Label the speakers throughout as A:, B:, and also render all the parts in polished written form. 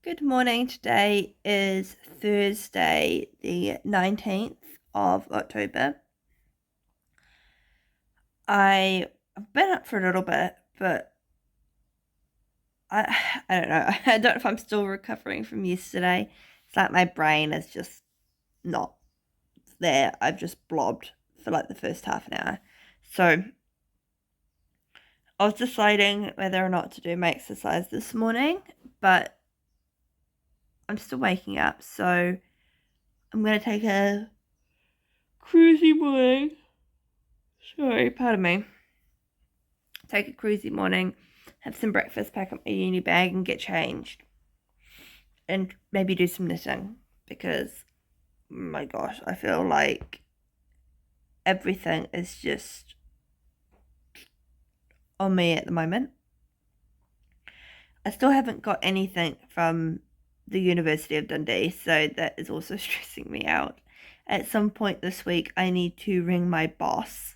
A: Good morning. Today is Thursday, the 19th of October. I've been up for a little bit, but I don't know. I don't know if I'm still recovering from yesterday. It's like my brain is just not there. I've just blobbed for like the first half an hour. So I was deciding whether or not to do my exercise this morning, but I'm still waking up, so I'm going to take a cruisy morning. Sorry, pardon me. Take a cruisy morning, have some breakfast, pack up my uni bag, and get changed. And maybe do some knitting because, my gosh, I feel like everything is just on me at the moment. I still haven't got anything from the University of Dundee, so that is also stressing me out. At some point this week, I need to ring my boss.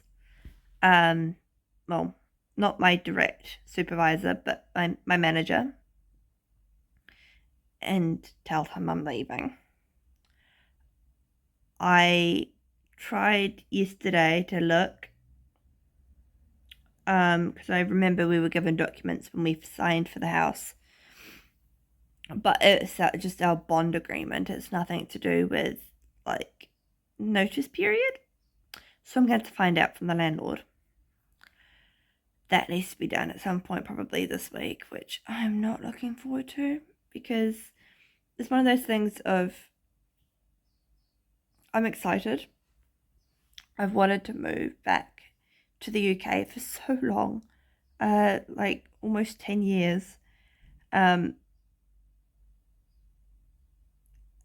A: Well, not my direct supervisor, but my manager, and tell him I'm leaving. I tried yesterday to look, because I remember we were given documents when we signed for the house, but it's just our bond agreement. It's nothing to do with like notice period. So I'm going to find out from the landlord. That needs to be done at some point, probably this week, which I'm not looking forward to because it's one of those things of I'm excited. I've wanted to move back to the UK for so long, like almost 10 years.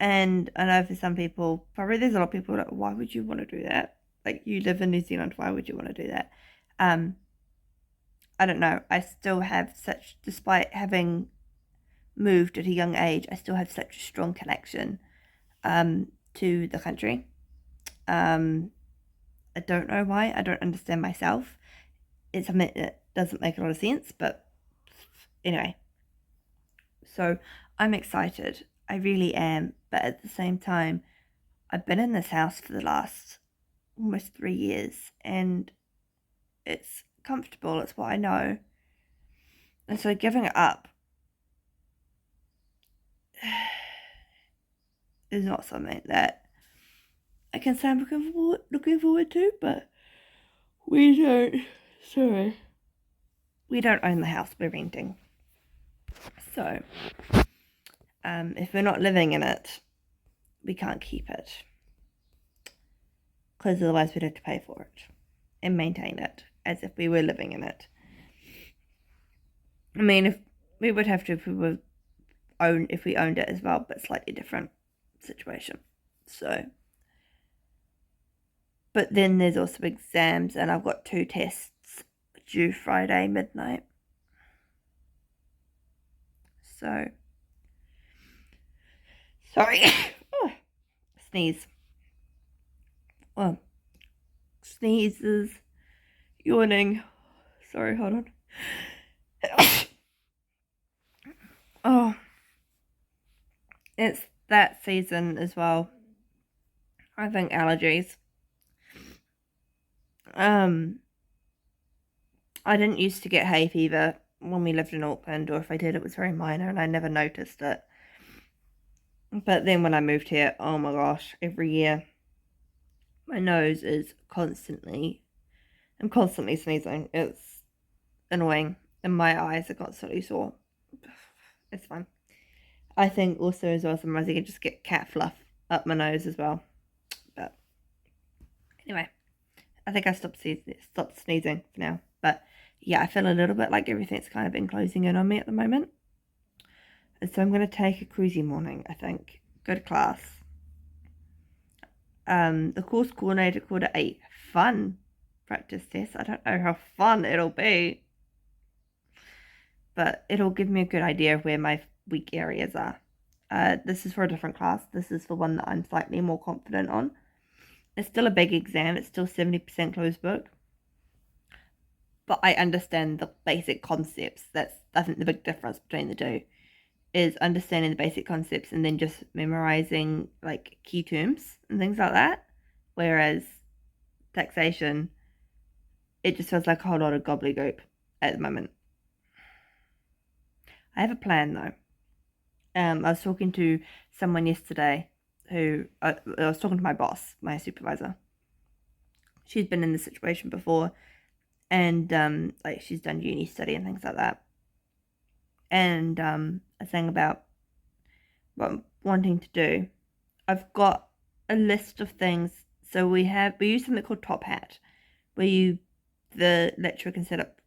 A: And I know for some people, probably there's a lot of people that, why would you want to do that? Like, you live in New Zealand, why would you want to do that? I don't know. I still have despite having moved at a young age, I still have such a strong connection to the country. I don't know why. I don't understand myself. It's something that doesn't make a lot of sense, but anyway. So I'm excited. I really am. But at the same time, I've been in this house for the last almost 3 years and it's comfortable. It's what I know. And so giving it up is not something that I can say I'm looking forward to, but we don't own the house, we're renting. So if we're not living in it, we can't keep it because otherwise we'd have to pay for it and maintain it as if we were living in it. I mean, if we would have to if we owned it as well, but slightly different situation. So, but then there's also exams, and I've got 2 tests due Friday midnight. So, sorry, oh, sneeze. Well, sneezes, yawning. Sorry, hold on. Oh, it's that season as well. I think allergies. I didn't used to get hay fever when we lived in Auckland, or if I did, it was very minor and I never noticed it. But then when I moved here, oh my gosh, every year my nose is I'm constantly sneezing. It's annoying, and my eyes are constantly sore. It's fine. I think also as well sometimes I can just get cat fluff up my nose as well. But anyway, I think I stopped sneezing for now. But yeah, I feel a little bit like everything's kind of been closing in on me at the moment. And so I'm going to take a cruisy morning, I think. Go to class. The course coordinator called it a fun practice test. I don't know how fun it'll be, but it'll give me a good idea of where my weak areas are. This is for a different class. This is for one that I'm slightly more confident on. It's still a big exam. It's still 70% closed book. But I understand the basic concepts. That's, I think, the big difference between the two. is understanding the basic concepts and then just memorizing like key terms and things like that. Whereas taxation, it just feels like a whole lot of gobbledygook at the moment. I have a plan though. I was talking to someone yesterday who I was talking to my boss, my supervisor. She's been in this situation before, and like she's done uni study and things like that. And I was saying about what I'm wanting to do. I've got a list of things. So we use something called Top Hat, where the lecturer can set up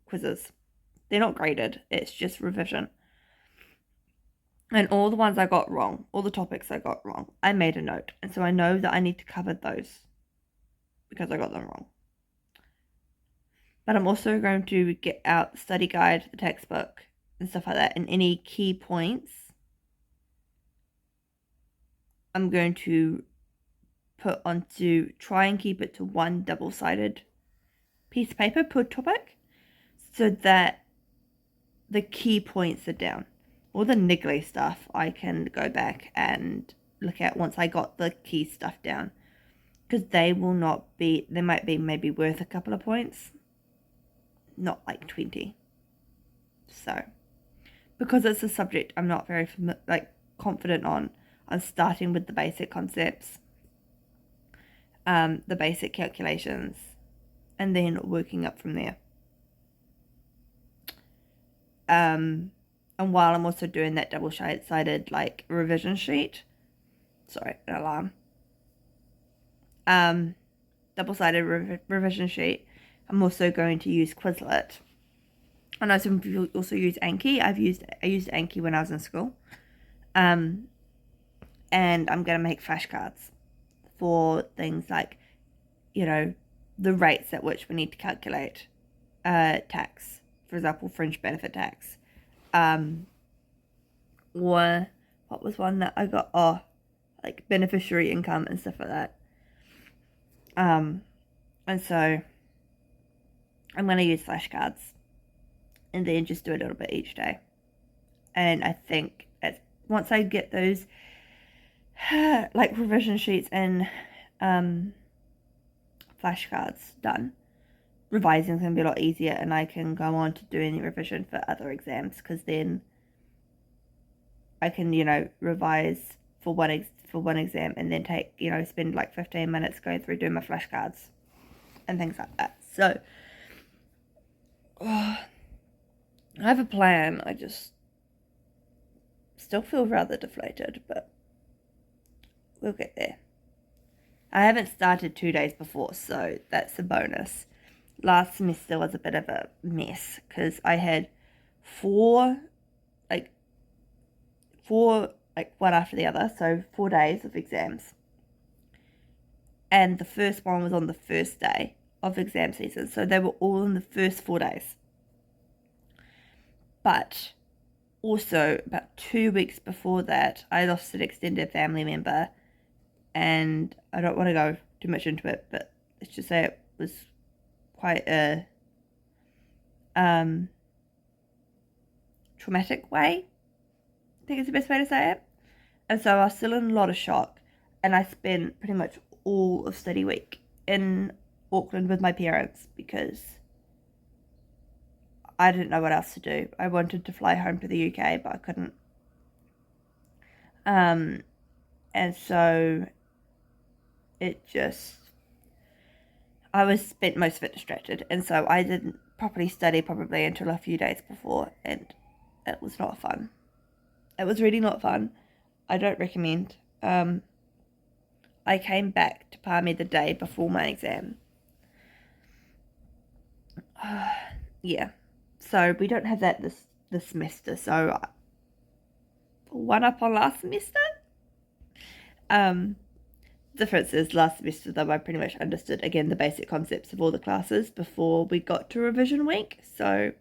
A: quizzes. They're not graded, it's just revision. And all the ones I got wrong, all the topics I got wrong, I made a note. And so I know that I need to cover those because I got them wrong. But I'm also going to get out the study guide, the textbook, and stuff like that. And any key points, I'm going to try and keep it to one double-sided piece of paper per topic so that the key points are down. All the niggly stuff I can go back and look at once I got the key stuff down, because they might be maybe worth a couple of points, not like 20. So because it's a subject I'm not very confident on, I'm starting with the basic concepts, the basic calculations, and then working up from there. And while I'm also doing that double-sided like revision sheet, sorry, an alarm, double-sided revision sheet, I'm also going to use Quizlet. I know some people also use Anki. I used Anki when I was in school. And I'm going to make flashcards for things like, the rates at which we need to calculate tax. For example, fringe benefit tax. Or what was one that I got? Oh, like beneficiary income and stuff like that. And so I'm going to use flashcards and then just do a little bit each day. And I think once I get those like revision sheets and flashcards done, revising is going to be a lot easier, and I can go on to doing revision for other exams, because then I can, revise for one exam and then spend like 15 minutes going through doing my flashcards and things like that. So I have a plan. I just still feel rather deflated, but we'll get there. I haven't started 2 days before, so that's a bonus. Last semester was a bit of a mess because I had four one after the other, so 4 days of exams. And the first one was on the first day of exam season, so they were all in the first 4 days. But also, about 2 weeks before that, I lost an extended family member, and I don't want to go too much into it, but let's just say it was quite a traumatic way, I think is the best way to say it. And so I was still in a lot of shock, and I spent pretty much all of study week in Auckland with my parents because I didn't know what else to do. I wanted to fly home to the UK, but I couldn't. And so I spent most of it distracted, and so I didn't properly study probably until a few days before, and it was not fun. It was really not fun. I don't recommend. I came back to Palmy the day before my exam. Yeah. So we don't have that this semester, so one up on last semester. Difference is last semester though I pretty much understood again the basic concepts of all the classes before we got to revision week, so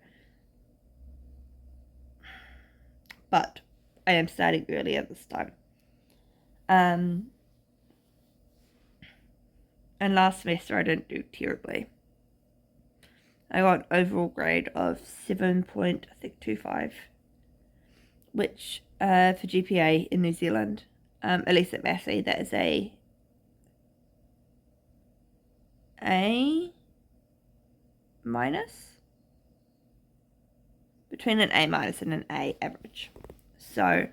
A: but I am starting earlier this time. And last semester I didn't do terribly. I got an overall grade of 7.25, which for GPA in New Zealand, at least at Massey, that is A minus, between an A minus and an A average. So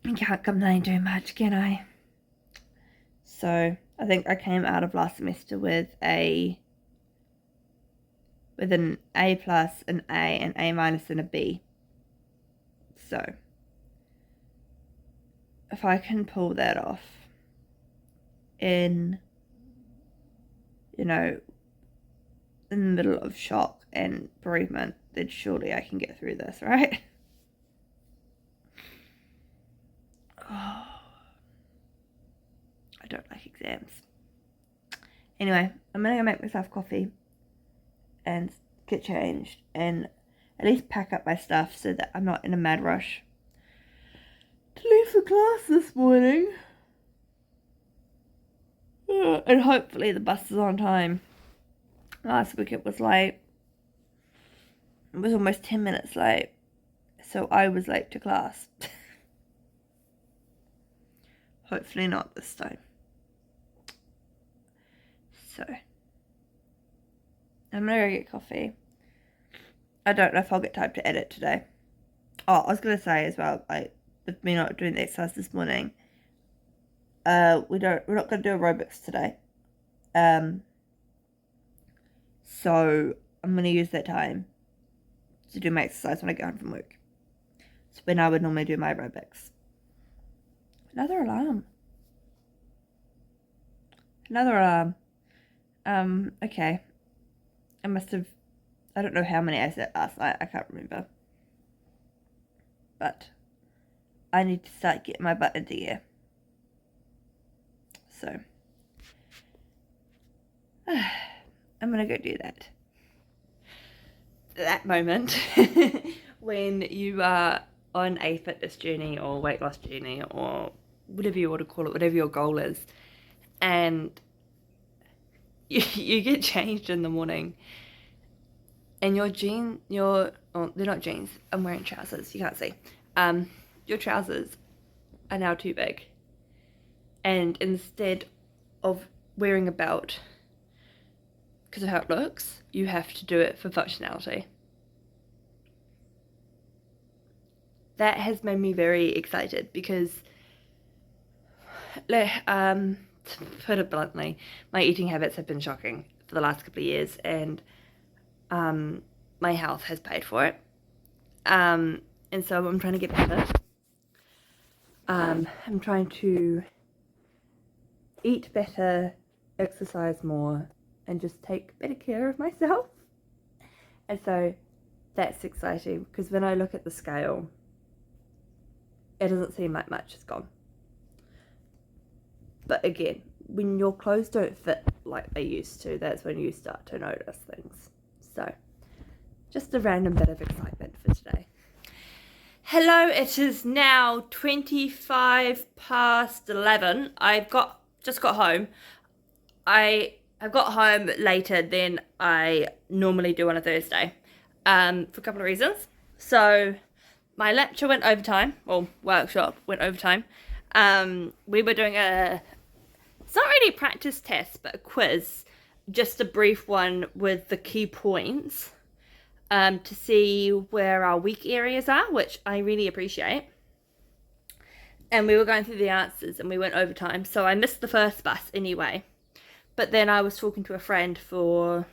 A: I can't complain too much, can I? So I think I came out of last semester with an A plus, an A minus, and a B. So if I can pull that off in, in the middle of shock and bereavement, then surely I can get through this, right? Oh, I don't like exams. Anyway, I'm gonna go make myself coffee and get changed and at least pack up my stuff so that I'm not in a mad rush to leave for class this morning. And hopefully the bus is on time. Last week it was late. It was almost 10 minutes late. So I was late to class. Hopefully not this time. So I'm gonna go get coffee. I don't know if I'll get time to edit today. Oh, I was gonna say as well, with me not doing the exercise this morning, we're not gonna do aerobics today. So I'm gonna use that time to do my exercise when I get home from work. So when I would normally do my aerobics. Another alarm. Okay. I don't know how many I said last night, I can't remember. But I need to start getting my butt into gear. So I'm gonna go do that. That moment when you are on a fitness journey or weight loss journey or whatever you want to call it, whatever your goal is, and you get changed in the morning and they're not jeans, I'm wearing trousers, you can't see, your trousers are now too big, and instead of wearing a belt because of how it looks, you have to do it for functionality. That has made me very excited because, to put it bluntly, my eating habits have been shocking for the last couple of years, and my health has paid for it. And so I'm trying to get better. I'm trying to eat better, exercise more, and just take better care of myself. And so that's exciting because when I look at the scale, it doesn't seem like much has gone. But again, when your clothes don't fit like they used to, that's when you start to notice things. So, just a random bit of excitement for today. Hello, it is now 25 past 11. I've just got home. I've got home later than I normally do on a Thursday, for a couple of reasons. So, my lecture went overtime, or workshop went overtime. We were doing it's not really a practice test, but a quiz, just a brief one with the key points, to see where our weak areas are, which I really appreciate. And we were going through the answers and we went overtime, so I missed the first bus anyway. But then I was talking to a friend for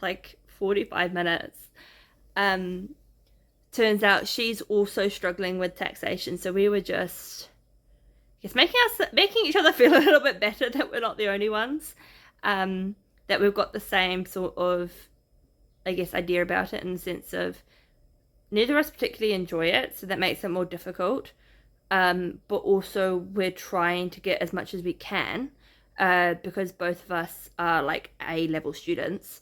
A: like 45 minutes. Turns out she's also struggling with taxation, so we were just making each other feel a little bit better that we're not the only ones, that we've got the same sort of, I guess, idea about it, in the sense of neither of us particularly enjoy it, so that makes it more difficult, but also we're trying to get as much as we can, because both of us are like A-level students.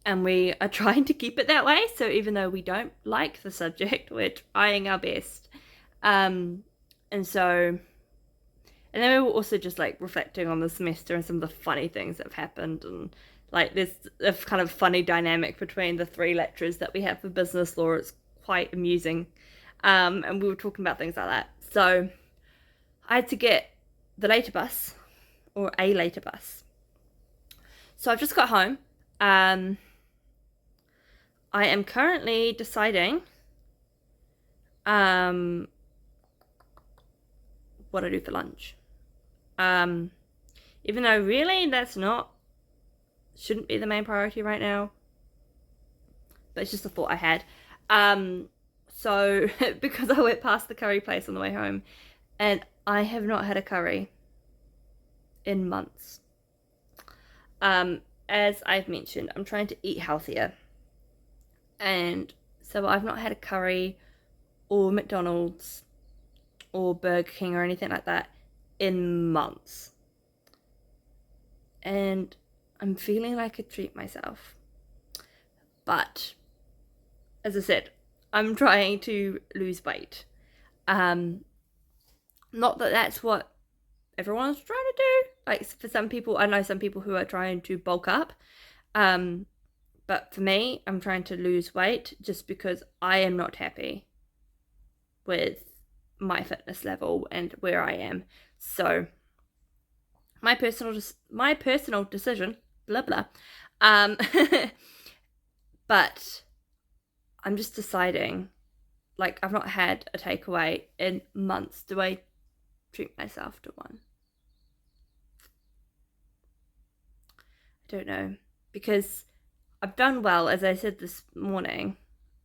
A: And we are trying to keep it that way. So even though we don't like the subject, we're trying our best. And then we were also just like reflecting on the semester and some of the funny things that have happened, and Like, there's a kind of funny dynamic between the 3 lecturers that we have for business law. It's quite amusing. And we were talking about things like that. So I had to get the later bus, or a later bus. So I've just got home. I am currently deciding what I do for lunch. Even though really shouldn't be the main priority right now. But it's just a thought I had. So because I went past the curry place on the way home, and I have not had a curry in months. As I've mentioned, I'm trying to eat healthier. And so I've not had a curry or McDonald's or Burger King or anything like that in months. And I'm feeling like I treat myself. But, as I said, I'm trying to lose weight. Not that that's what everyone's trying to do. Like, for some people, I know some people who are trying to bulk up. But for me, I'm trying to lose weight just because I am not happy with my fitness level and where I am. So my personal decision, blah blah. But I'm just deciding, like, I've not had a takeaway in months. Do I treat myself to one? I don't know, because I've done well, as I said this morning.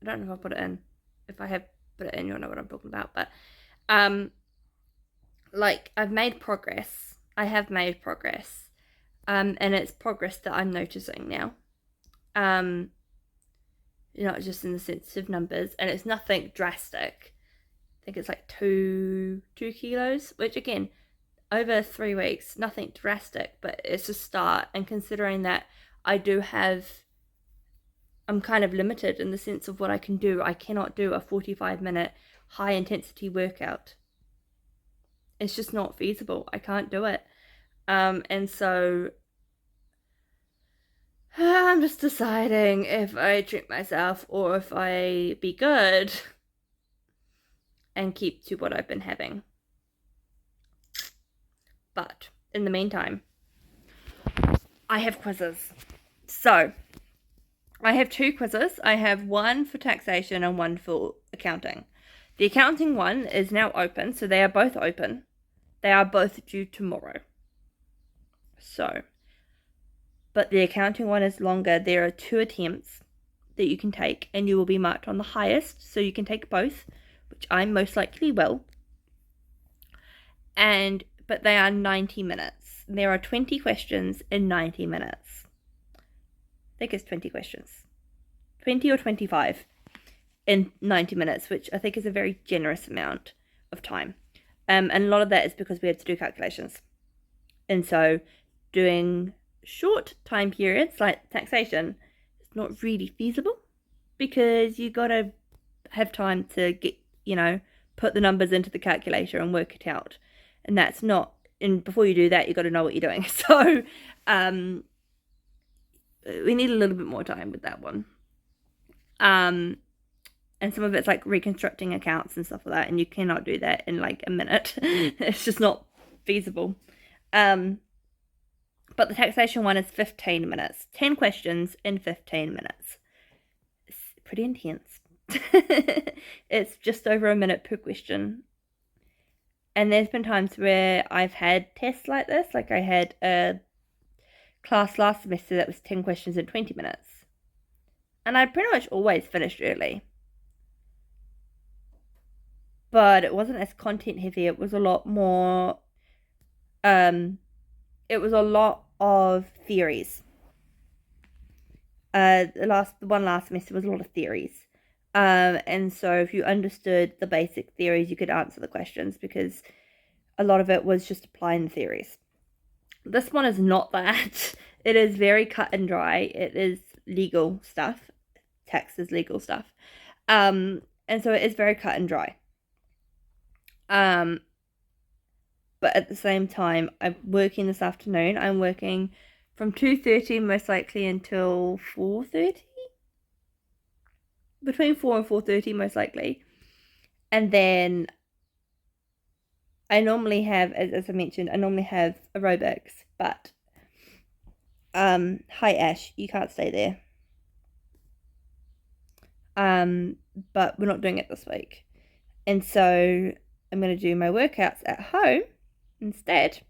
A: I don't know if I put it in. If I have put it in, you'll know what I'm talking about. But like, I've made progress. I have made progress. And it's progress that I'm noticing now. Not just in the sense of numbers, and it's nothing drastic. I think it's like 2 kilos, which again, over 3 weeks, nothing drastic, but it's a start. And considering that I'm kind of limited in the sense of what I can do. I cannot do a 45-minute high intensity workout. It's just not feasible. I can't do it. And so I'm just deciding if I treat myself or if I be good and keep to what I've been having. But in the meantime, I have quizzes. So I have 2 quizzes. I have one for taxation and one for accounting. The accounting one is now open, so they are both open. They are both due tomorrow. But the accounting one is longer. There are 2 attempts that you can take, and you will be marked on the highest, so you can take both, which I most likely will. But they are 90 minutes. There are 20 questions in 90 minutes. I think it's 20 questions. 20 or 25 in 90 minutes, which I think is a very generous amount of time. And a lot of that is because we had to do calculations. And so doing short time periods like taxation is not really feasible, because you got to have time to get, put the numbers into the calculator and work it out. And that's not, and before you do that, you got to know what you're doing. So we need a little bit more time with that one. And some of it's like reconstructing accounts and stuff like that, and you cannot do that in like a minute. It's just not feasible. But the taxation one is 15 minutes. 10 questions in 15 minutes. It's pretty intense. It's just over a minute per question. And there's been times where I've had tests like this. Like, I had a class last semester that was 10 questions in 20 minutes. And I pretty much always finished early. But it wasn't as content heavy. It was a lot more, it was a lot of theories. The one last semester was a lot of theories. And so if you understood the basic theories, you could answer the questions, because a lot of it was just applying the theories. This one is not that. It is very cut and dry. It is legal stuff. Tax is legal stuff. And so it is very cut and dry. But at the same time, I'm working this afternoon. I'm working from 2:30 most likely until 4:30. Between 4 and 4:30 most likely. And then I normally have, as I mentioned, I normally have aerobics, but hi Ash, you can't stay there. But we're not doing it this week. And so I'm going to do my workouts at home instead.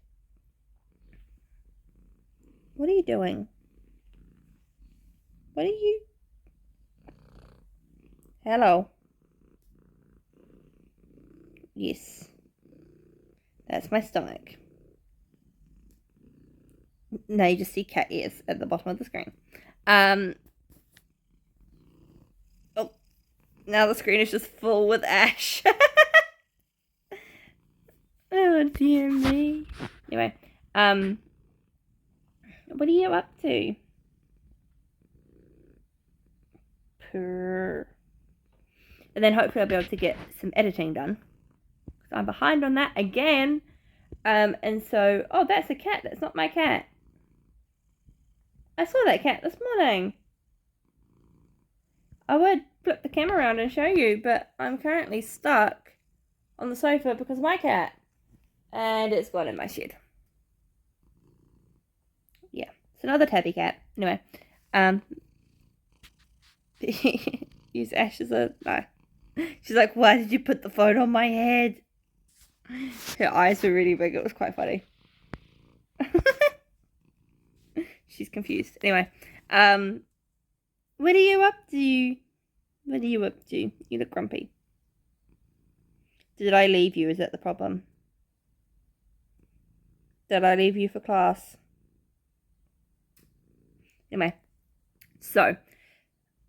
A: What are you doing? What are you? Hello. Yes. That's my stomach. Now you just see cat ears at the bottom of the screen. Oh, now the screen is just full with Ash. Oh dear me. Anyway, what are you up to? Purr. And then hopefully I'll be able to get some editing done. So I'm behind on that again. And so, oh, that's a cat. That's not my cat. I saw that cat this morning. I would flip the camera around and show you, but I'm currently stuck on the sofa because of my cat. And it's gone in my shed. Yeah, it's another tabby cat. Anyway, use Ash as a, no. She's like, why did you put the phone on my head? Her eyes were really big. It was quite funny. She's confused. Anyway, what are you up to? What are you up to? You look grumpy. Did I leave you? Is that the problem? Did I leave you for class? Anyway, so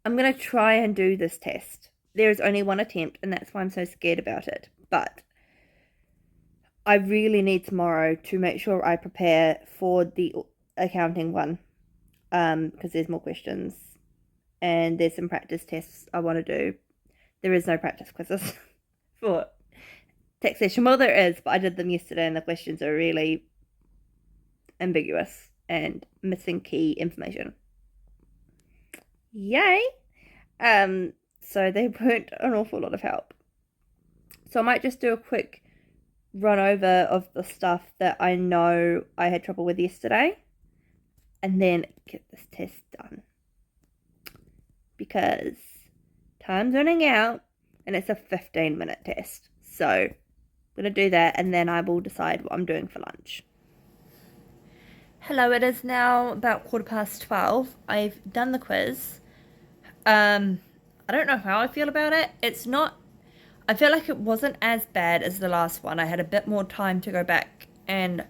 A: I'm going to try and do this test. There is only one attempt, and that's why I'm so scared about it. But I really need tomorrow to make sure I prepare for the accounting one, because there's more questions, and there's some practice tests I want to do. There is no practice quizzes for taxation. Well, there is, but I did them yesterday, and the questions are really ambiguous and missing key information. Yay! So they weren't an awful lot of help. So I might just do a quick run over of the stuff that I know I had trouble with yesterday, and then get this test done, because time's running out and it's a 15-minute test. So I'm going to do that, and then I will decide what I'm doing for lunch. Hello, it is now about 12:15. I've done the quiz. I don't know how I feel about it. It's not, I feel like it wasn't as bad as the last one. I had a bit more time to go back and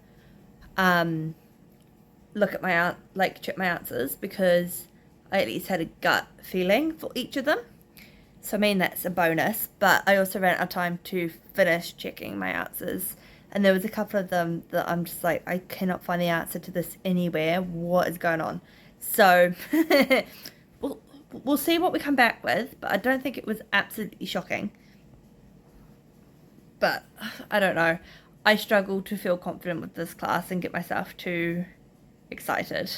A: look at my, check my answers, because I at least had a gut feeling for each of them. So I mean, that's a bonus, but I also ran out of time to finish checking my answers. And there was a couple of them that I'm just like, I cannot find the answer to this anywhere. What is going on? So we'll see what we come back with, but I don't think it was absolutely shocking. But I don't know. I struggle to feel confident with this class and get myself too excited,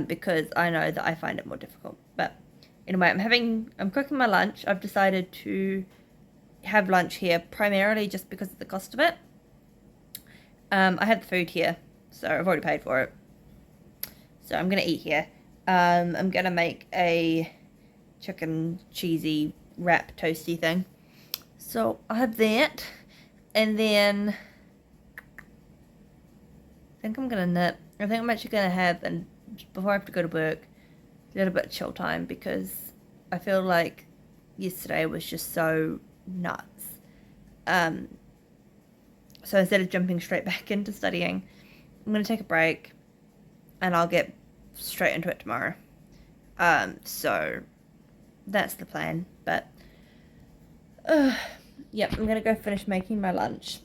A: because I know that I find it more difficult. But anyway, I'm cooking my lunch. I've decided to have lunch here primarily just because of the cost of it. I have the food here, so I've already paid for it. So I'm going to eat here. I'm going to make a chicken cheesy wrap toasty thing. So I have that, and then I think I'm going to knit. I think I'm actually going to have, and before I have to go to work, a little bit of chill time, because I feel like yesterday was just so nuts. So instead of jumping straight back into studying, I'm going to take a break, and I'll get straight into it tomorrow. So that's the plan. But yep, I'm going to go finish making my lunch,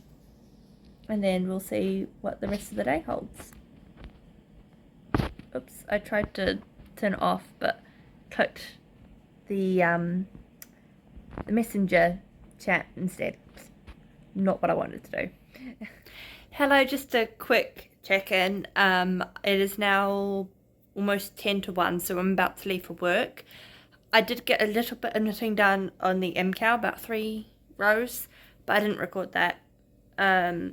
A: and then we'll see what the rest of the day holds. Oops, I tried to turn it off, but clicked the messenger chat instead. Not what I wanted to do. Hello, just a quick check-in. It is now almost 10 to 1, so I'm about to leave for work. I did get a little bit of knitting done on the MCal, about 3 rows, but I didn't record that. I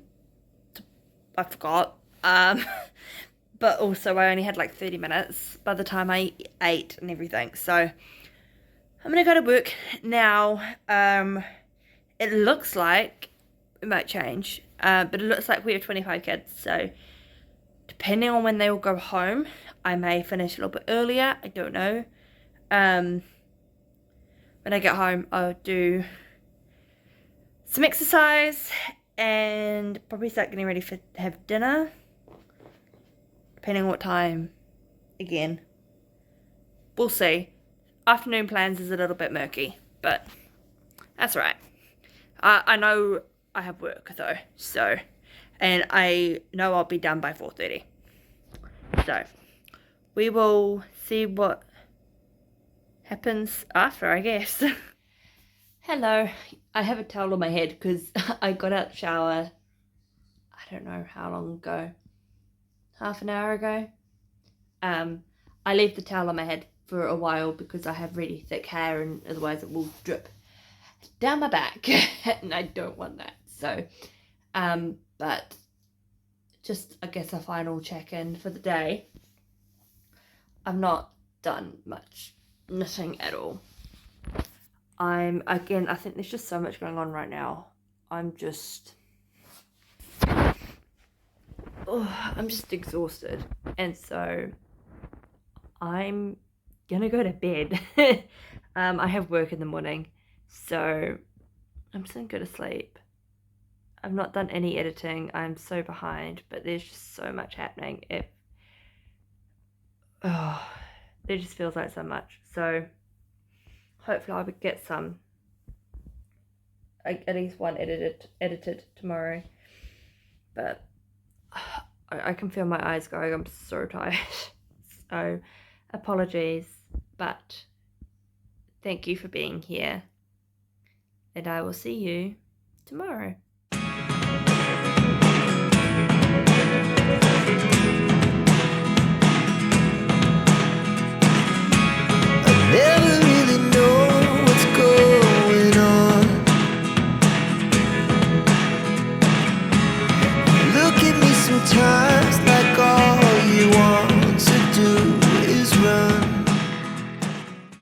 A: forgot. But also I only had like 30 minutes by the time I ate and everything, so I'm gonna go to work now. It looks like it might change, but it looks like we have 25 kids, so depending on when they will go home, I may finish a little bit earlier. I don't know. When I get home, I'll do some exercise and probably start getting ready to have dinner, depending on what time. Again, we'll see. Afternoon plans is a little bit murky, but that's right. I know I have work though, so, and I know I'll be done by 4:30. So we will see what happens after, I guess. Hello. I have a towel on my head because I got out the shower, I don't know how long ago, half an hour ago. I leave the towel on my head for a while because I have really thick hair and otherwise it will drip down my back and I don't want that. So, but just, I guess, a final check-in for the day. I've not done much knitting at all. I think there's just so much going on right now. I'm just exhausted, and so I'm gonna go to bed. I have work in the morning, so I'm just gonna go to sleep. I've not done any editing. I'm so behind, but there's just so much happening. It just feels like so much. So hopefully I would get some, at least one edited tomorrow. But I can feel my eyes going. I'm so tired. So apologies, but thank you for being here, and I will see you tomorrow.